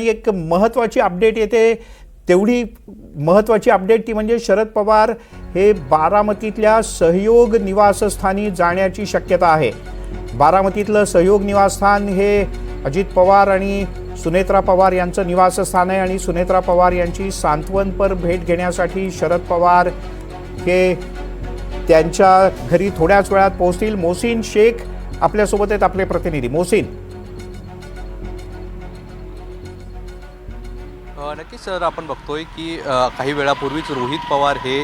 एक महत्त्वाची अपडेट येते, तेवढी महत्त्वाची अपडेट ती म्हणजे शरद पवार हे बारामतीतल्या सहयोग निवासस्थानी जाण्याची शक्यता आहे। बारामतीतलं सहयोग निवासस्थान हे अजित पवार आणि सुनेत्रा पवार यांचं निवासस्थान आहे आणि सुनेत्रा पवार यांची सांत्वनपर भेट घेण्यासाठी शरद पवार हे त्यांच्या घरी थोड्याच वेळात पोहोचतील। मोहसिन शेख आपल्यासोबत आहेत, आपले प्रतिनिधी। मोहसिन, नक्कीच सर, आपण बघतोय की काही वेळापूर्वीच रोहित पवार हे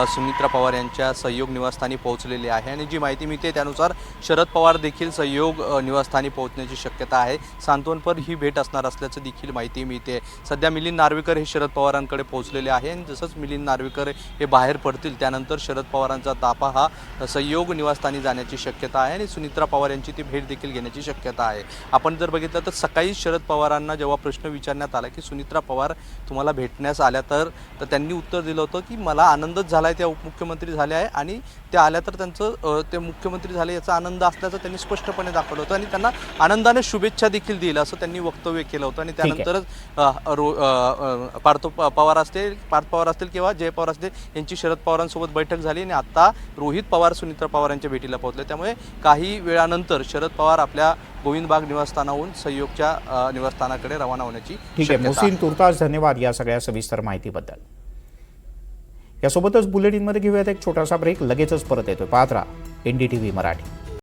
सुनेत्रा पवार यांच्या सहयोग निवासस्थानी पोहोचलेले आहे आणि जी माहिती मिळते त्यानुसार शरद पवार देखील सहयोग निवासस्थानी पोहोचण्याची शक्यता आहे। सांत्वनपर ही भेट असणार असल्याचं देखील माहिती मिळते। सध्या मिलिंद नार्वेकर हे शरद पवारांकडे पोहोचलेले आहे आणि जसंच मिलिंद नार्वेकर हे बाहेर पडतील त्यानंतर शरद पवारांचा ताफा हा सहयोग निवासस्थानी जाण्याची शक्यता आहे आणि सुनेत्रा पवार यांची ती भेट देखील घेण्याची शक्यता आहे। आपण जर बघितलं तर सकाळी शरद पवारांना जेव्हा प्रश्न विचारण्यात आला की सुनेत्रा पवार तुम्हाला भेटण्यास आल्या तर त्यांनी उत्तर दिलं होतं की मला आनंदच झाला आहे, त्या उपमुख्यमंत्री झाल्या आहे आणि त्या आल्या तर त्यांचं ते मुख्यमंत्री झाले याचा आनंद असल्याचं त्यांनी स्पष्टपणे दाखवलं होतं आणि त्यांना आनंदाने शुभेच्छा देखील दिल्या असं त्यांनी वक्तव्य केलं होतं। आणि त्यानंतरच पार्थ पवार असतील किंवा जय पवार असतील यांची शरद पवारांसोबत बैठक झाली आणि आता रोहित पवार सुनेत्रा पवार यांच्या भेटीला पोहोचले। त्यामुळे काही वेळानंतर शरद पवार आपल्या गोविंदबाग निवासस्थानाहून सहयोगच्या निवासस्थानाकडे रवाना होण्याची ठीक आहे। मोहसिन, तुर्तास धन्यवाद या सगळ्या सविस्तर माहितीबद्दल। यासोबतच बुलेटिनमध्ये घेऊयात एक छोटासा ब्रेक, लगेचच परत येतोय। पाहत राहा NDTV मराठी।